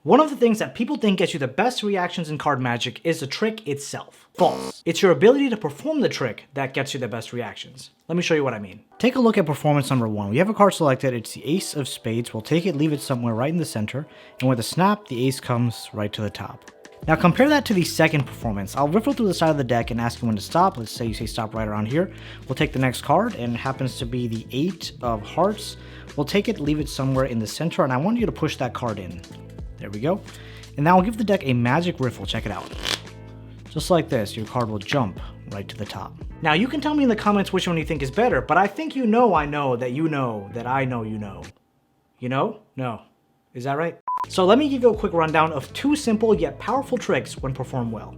One of the things that people think gets you the best reactions in card magic is the trick itself. False. It's your ability to perform the trick that gets you the best reactions. Let me show you what I mean. Take a look at performance number 1. We have a card selected, it's the ace of spades. We'll take it, leave it somewhere right in the center, and with a snap, the ace comes right to the top. Now compare that to the second performance. I'll riffle through the side of the deck and ask you when to stop. Let's say you say stop right around here. We'll take the next card, and it happens to be the 8 of hearts. We'll take it, leave it somewhere in the center, and I want you to push that card in. There we go. And now I'll give the deck a magic riffle. Check it out. Just like this, your card will jump right to the top. Now you can tell me in the comments which one you think is better, but I think you know I know that you know that I know you know. You know? No. Is that right? So let me give you a quick rundown of 2 simple yet powerful tricks when performed well.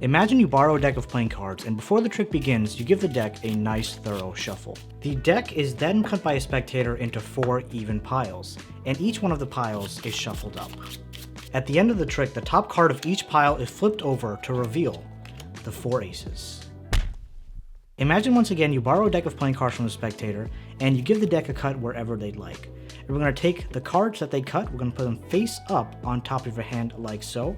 Imagine you borrow a deck of playing cards, and before the trick begins, you give the deck a nice thorough shuffle. The deck is then cut by a spectator into 4 even piles, and each one of the piles is shuffled up. At the end of the trick, the top card of each pile is flipped over to reveal the 4 aces. Imagine once again you borrow a deck of playing cards from the spectator, and you give the deck a cut wherever they'd like. And we're going to take the cards that they cut, we're going to put them face up on top of your hand like so,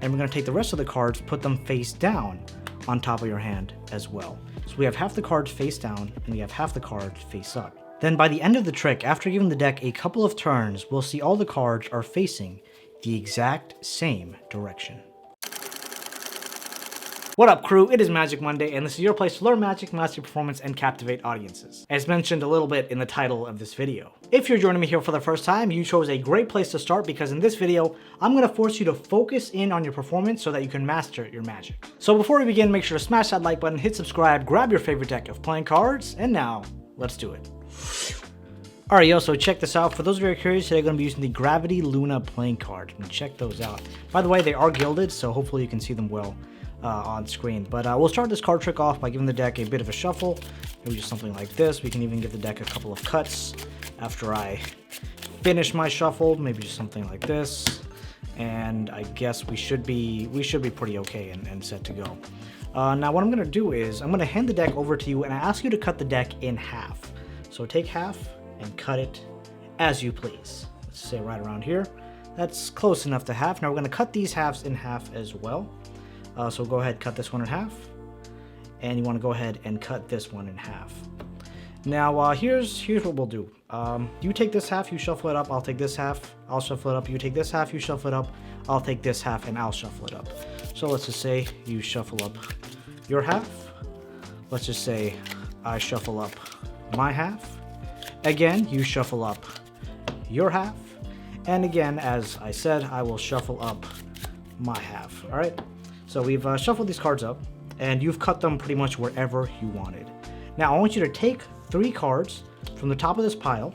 and we're going to take the rest of the cards, put them face down on top of your hand as well. So we have half the cards face down, and we have half the cards face up. Then by the end of the trick, after giving the deck a couple of turns, we'll see all the cards are facing the exact same direction. What up, crew? It is Magic Monday, and this is your place to learn magic, master performance, and captivate audiences, as mentioned a little bit in the title of this video. If you're joining me here for the first time, you chose a great place to start because in this video, I'm going to force you to focus in on your performance so that you can master your magic. So before we begin, make sure to smash that like button, hit subscribe, grab your favorite deck of playing cards, and now, let's do it. Alright, yo, so check this out. For those of you who are curious, today I'm going to be using the Gravity Luna playing cards, and check those out. By the way, they are gilded, so hopefully you can see them well on screen. But we'll start this card trick off by giving the deck a bit of a shuffle, maybe just something like this. We can even give the deck a couple of cuts after I finish my shuffle, maybe just something like this. And I guess we should be pretty okay and set to go. Now what I'm going to do is I'm going to hand the deck over to you, and I ask you to cut the deck in half. So take half and cut it as you please. Let's say right around here. That's close enough to half. Now we're going to cut these halves in half as well. So go ahead, cut this one in half, and you want to go ahead and cut this one in half. Now here's what we'll do. You take this half, you shuffle it up. I'll take this half, I'll shuffle it up. You take this half, you shuffle it up. I'll take this half, and I'll shuffle it up. So let's just say you shuffle up your half. Let's just say I shuffle up my half. Again, you shuffle up your half, and again, as I said, I will shuffle up my half. All right. So we've shuffled these cards up, and you've cut them pretty much wherever you wanted. Now I want you to take 3 cards from the top of this pile,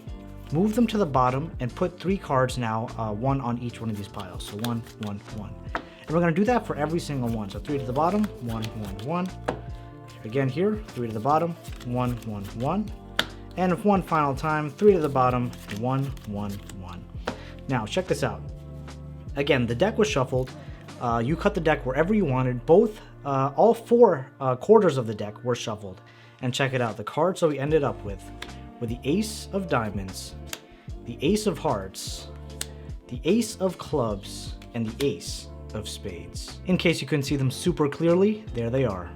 move them to the bottom, and put 3 cards now, 1 on each one of these piles. So 1, 1, 1. And we're going to do that for every single one. So 3 to the bottom, 1, 1, 1. Again here, 3 to the bottom, 1, 1, 1. And one final time, 3 to the bottom, 1, 1, 1. Now check this out. Again, the deck was shuffled. You cut the deck wherever you wanted. All 4 quarters of the deck were shuffled. And check it out, the cards that we ended up with the ace of diamonds, the ace of hearts, the ace of clubs, and the ace of spades. In case you couldn't see them super clearly, there they are.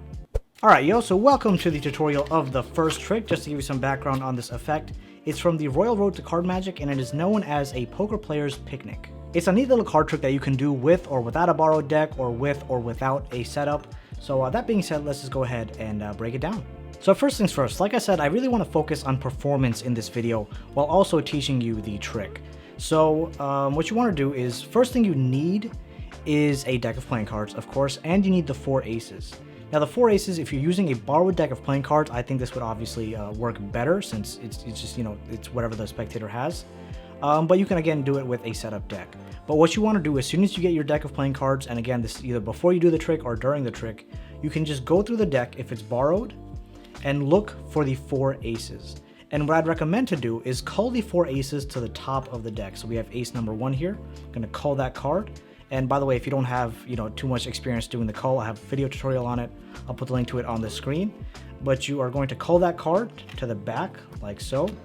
Alright, yo, so welcome to the tutorial of the first trick. Just to give you some background on this effect, it's from the Royal Road to Card Magic, and it is known as a poker player's picnic. It's a neat little card trick that you can do with or without a borrowed deck, or with or without a setup. So that being said, let's just go ahead and break it down. So first things first, like I said, I really want to focus on performance in this video while also teaching you the trick. So what you want to do is, first thing you need is a deck of playing cards, of course, and you need the 4 aces. Now the 4 aces, if you're using a borrowed deck of playing cards, I think this would obviously work better, since it's just, you know, it's whatever the spectator has. But you can again do it with a setup deck. But what you want to do, as soon as you get your deck of playing cards, and again, this is either before you do the trick or during the trick, you can just go through the deck if it's borrowed and look for the 4 aces. And what I'd recommend to do is cull the 4 aces to the top of the deck. So we have ace number 1 here. I'm going to cull that card. And by the way, if you don't have, too much experience doing the cull, I have a video tutorial on it. I'll put the link to it on the screen. But you are going to cull that card to the back like so. You're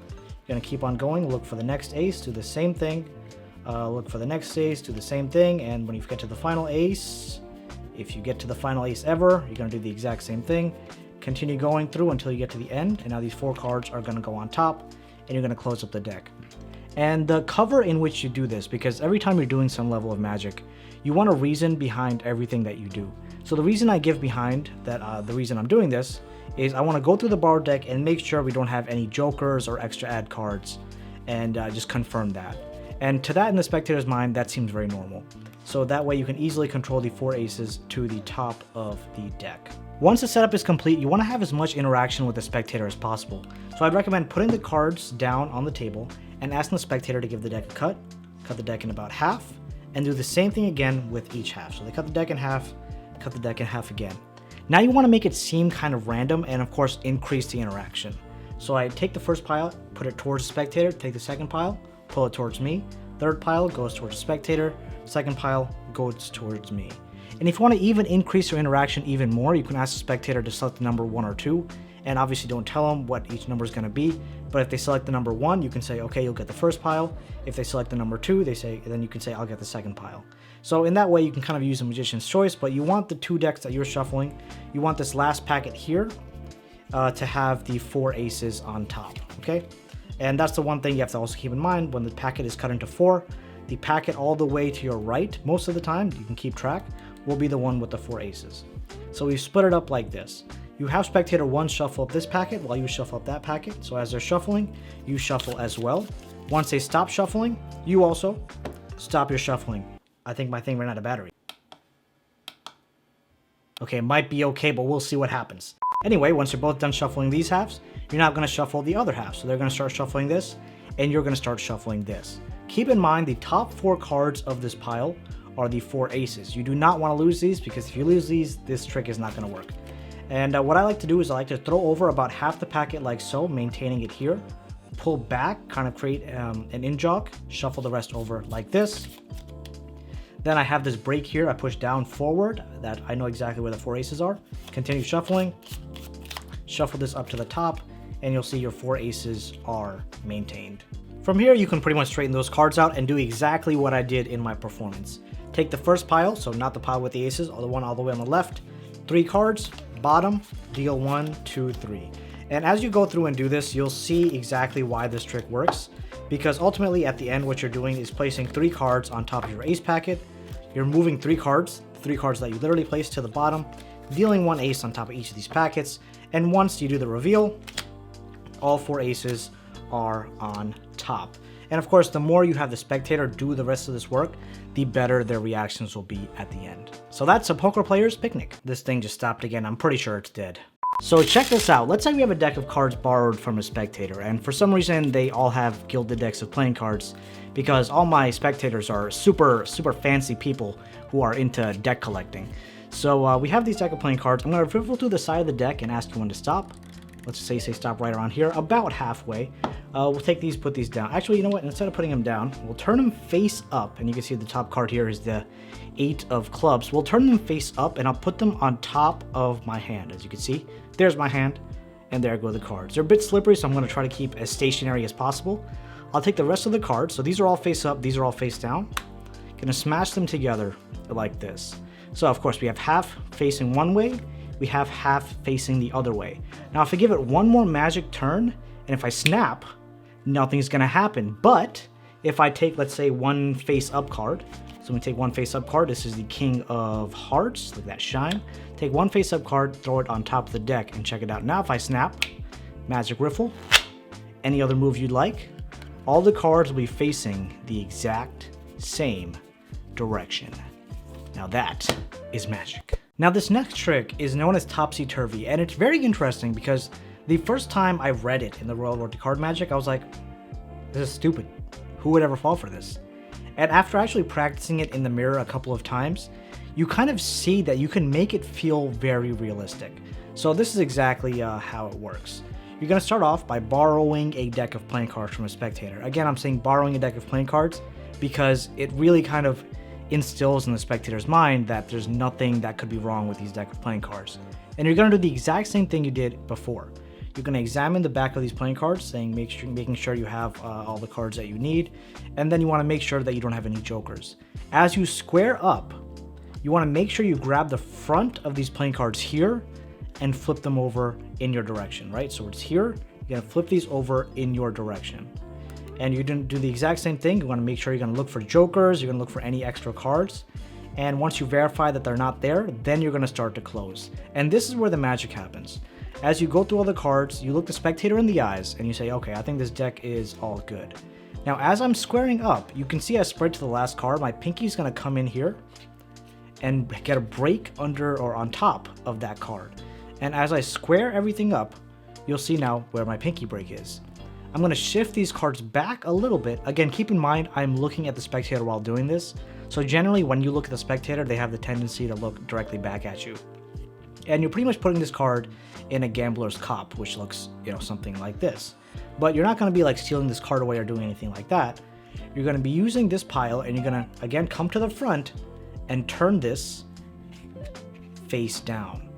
going to keep on going, look for the next ace, do the same thing. Look for the next ace, do the same thing, and when you get to the final ace, if you get to the final ace ever, you're going to do the exact same thing. Continue going through until you get to the end, and now these 4 cards are going to go on top, and you're going to close up the deck. And the cover in which you do this, because every time you're doing some level of Magic, you want a reason behind everything that you do. So the reason I give behind that, the reason I'm doing this, is I want to go through the borrowed deck and make sure we don't have any jokers or extra add cards, and just confirm that. And to that, in the spectator's mind, that seems very normal. So that way you can easily control the 4 aces to the top of the deck. Once the setup is complete, you want to have as much interaction with the spectator as possible. So I'd recommend putting the cards down on the table and asking the spectator to give the deck a cut the deck in about half, and do the same thing again with each half. So they cut the deck in half, cut the deck in half again. Now you want to make it seem kind of random and of course increase the interaction. So I take the first pile, put it towards the spectator, take the second pile, pull it towards me, third pile goes towards the spectator, second pile goes towards me. And if you want to even increase your interaction even more, you can ask the spectator to select the number 1 or 2, and obviously don't tell them what each number is going to be. But if they select the number 1, you can say, okay, you'll get the first pile. If they select the number 2, then you can say, I'll get the second pile. So in that way, you can kind of use a magician's choice, but you want the 2 decks that you're shuffling. You want this last packet here to have the 4 aces on top, okay? And that's the one thing you have to also keep in mind when the packet is cut into 4. The packet all the way to your right, most of the time, you can keep track, will be the one with the 4 aces. So we split it up like this. You have spectator 1 shuffle up this packet while you shuffle up that packet. So as they're shuffling, you shuffle as well. Once they stop shuffling, you also stop your shuffling. I think my thing ran out of battery. Okay, it might be okay, but we'll see what happens. Anyway, once you're both done shuffling these halves, you're now going to shuffle the other half. So they're going to start shuffling this, and you're going to start shuffling this. Keep in mind the top 4 cards of this pile are the 4 aces. You do not want to lose these, because if you lose these, this trick is not going to work. And what I like to do is I like to throw over about half the packet like so, maintaining it here. Pull back, kind of create an in-jog, shuffle the rest over like this. Then I have this break here, I push down forward, that I know exactly where the 4 aces are. Continue shuffling, shuffle this up to the top, and you'll see your 4 aces are maintained. From here, you can pretty much straighten those cards out and do exactly what I did in my performance. Take the first pile, so not the pile with the aces, or the one all the way on the left, 3 cards, bottom, deal 1, 2, 3. And as you go through and do this, you'll see exactly why this trick works, because ultimately at the end what you're doing is placing 3 cards on top of your ace packet. You're moving 3 cards that you literally placed to the bottom, dealing 1 ace on top of each of these packets, and once you do the reveal, all 4 aces are on top. And of course, the more you have the spectator do the rest of this work, the better their reactions will be at the end. So that's a poker player's picnic. This thing just stopped again. I'm pretty sure it's dead. So check this out. Let's say we have a deck of cards borrowed from a spectator, and for some reason they all have gilded decks of playing cards, because all my spectators are super fancy people who are into deck collecting. So we have these deck of playing cards. I'm going to riffle to the side of the deck and ask you when to stop. Let's say stop right around here, about halfway. We'll take these, put these down. Actually, you know what? Instead of putting them down, we'll turn them face up. And you can see the top card here is the 8 of clubs. We'll turn them face up, and I'll put them on top of my hand. As you can see, there's my hand, and there go the cards. They're a bit slippery, so I'm going to try to keep as stationary as possible. I'll take the rest of the cards. So these are all face up, these are all face down. Gonna smash them together like this. So of course, we have half facing one way, we have half facing the other way. Now if I give it one more magic turn, and if I snap, nothing's gonna happen. But if I take, let's say, one face up card, so we take one face up card, this is the King of Hearts, look at that shine. Take one face up card, throw it on top of the deck, and check it out. Now if I snap, magic riffle, any other move you'd like, all the cards will be facing the exact same direction. Now that is magic. Now this next trick is known as Topsy-turvy, and it's very interesting because the first time I read it in the Royal Road to Card Magic, I was like, this is stupid. Who would ever fall for this? And after actually practicing it in the mirror a couple of times, you kind of see that you can make it feel very realistic. So this is exactly how it works. You're going to start off by borrowing a deck of playing cards from a spectator. Again, I'm saying borrowing a deck of playing cards because it really kind of instills in the spectator's mind that there's nothing that could be wrong with these deck of playing cards. And you're going to do the exact same thing you did before. you're going to examine the back of these playing cards, making sure you have all the cards that you need, and then you want to make sure that you don't have any jokers. As you square up, you want to make sure you grab the front of these playing cards here and flip them over in your direction, right? So it's here, you're going to flip these over in your direction. And you're going to do the exact same thing. You want to make sure you're going to look for jokers, you're going to look for any extra cards. And once you verify that they're not there, then you're going to start to close. And this is where the magic happens. As you go through all the cards, you look the spectator in the eyes and you say, okay, I think this deck is all good. Now, as I'm squaring up, you can see I spread to the last card. My pinky's going to come in here and get a break under or on top of that card. And as I square everything up, you'll see now where my pinky break is. I'm going to shift these cards back a little bit. Again, keep in mind, I'm looking at the spectator while doing this. So generally, when you look at the spectator, they have the tendency to look directly back at you. And you're pretty much putting this card in a gambler's cup, which looks, something like this. But you're not going to be like stealing this card away or doing anything like that. You're going to be using this pile and you're going to, again, come to the front and turn this face down.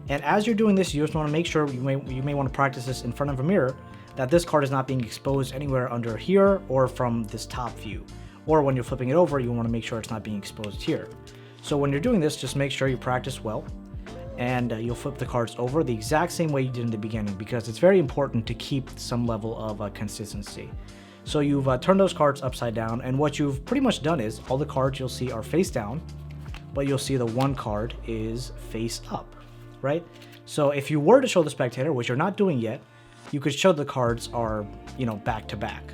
And as you're doing this, you just want to make sure, you may want to practice this in front of a mirror, that this card is not being exposed anywhere under here or from this top view. Or when you're flipping it over, you want to make sure it's not being exposed here. So when you're doing this, just make sure you practice well. And you'll flip the cards over the exact same way you did in the beginning, because it's very important to keep some level of consistency. So you've turned those cards upside down, and what you've pretty much done is all the cards you'll see are face down, but you'll see the one card is face up, right? So if you were to show the spectator, which you're not doing yet, you could show the cards are, back to back.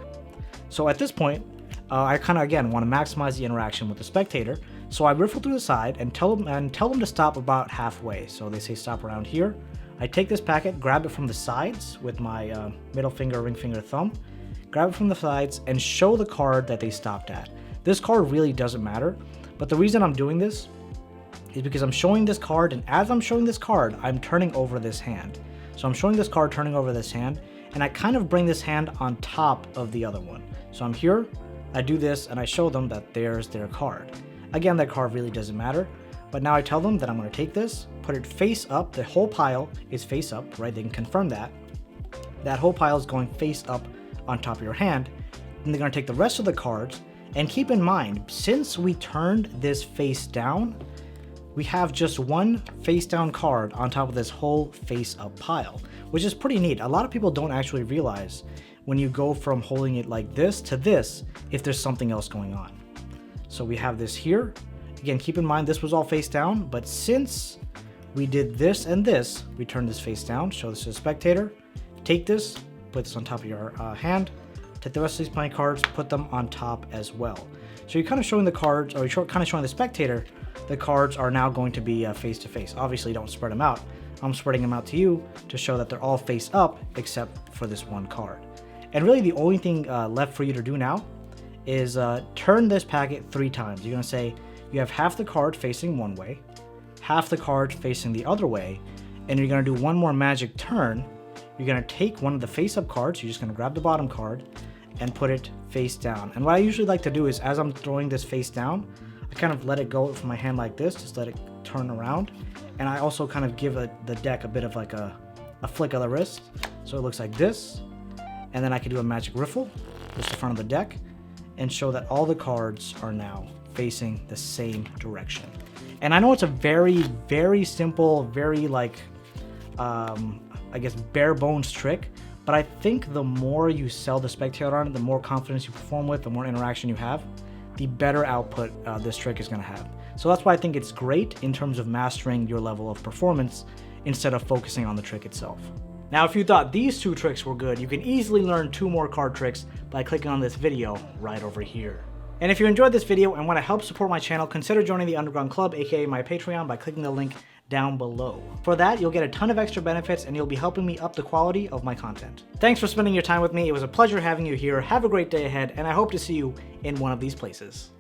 So at this point, I kind of, again, want to maximize the interaction with the spectator. So I riffle through the side and tell them to stop about halfway. So they say stop around here. I take this packet, grab it from the sides with my middle finger, ring finger, thumb, grab it from the sides and show the card that they stopped at. This card really doesn't matter, but the reason I'm doing this is because I'm showing this card, and as I'm showing this card, I'm turning over this hand. So I'm showing this card, turning over this hand, and I kind of bring this hand on top of the other one. So I'm here, I do this, and I show them that there's their card. Again, that card really doesn't matter, but now I tell them that I'm going to take this, put it face up, the whole pile is face up, right? They can confirm that. That whole pile is going face up on top of your hand, and they're going to take the rest of the cards, and keep in mind, since we turned this face down, we have just one face down card on top of this whole face up pile, which is pretty neat. A lot of people don't actually realize when you go from holding it like this to this, if there's something else going on. So we have this here. Again, keep in mind, this was all face down, but since we did this and this, we turned this face down, show this to the spectator, take this, put this on top of your hand, take the rest of these playing cards, put them on top as well. So you're kind of showing the cards, or you're kind of showing the spectator, the cards are now going to be face to face. Obviously, don't spread them out. I'm spreading them out to you to show that they're all face up except for this one card. And really the only thing left for you to do now is turn this packet 3 times. You're going to say you have half the card facing one way, half the card facing the other way, and you're going to do one more magic turn. You're going to take one of the face up cards, you're just going to grab the bottom card and put it face down. And what I usually like to do is, as I'm throwing this face down, I kind of let it go from my hand like this, just let it turn around. And I also kind of give the deck a bit of like a flick of the wrist. So it looks like this. And then I can do a magic riffle, just in front of the deck, and show that all the cards are now facing the same direction. And I know it's a very, very simple, very like, I guess bare bones trick, but I think the more you sell the spectator on it, the more confidence you perform with, the more interaction you have, the better output this trick is going to have. So that's why I think it's great in terms of mastering your level of performance instead of focusing on the trick itself. Now, if you thought these 2 tricks were good, you can easily learn 2 more card tricks by clicking on this video right over here. And if you enjoyed this video and want to help support my channel, consider joining the Underground Club, aka my Patreon, by clicking the link down below. For that, you'll get a ton of extra benefits and you'll be helping me up the quality of my content. Thanks for spending your time with me. It was a pleasure having you here. Have a great day ahead, and I hope to see you in one of these places.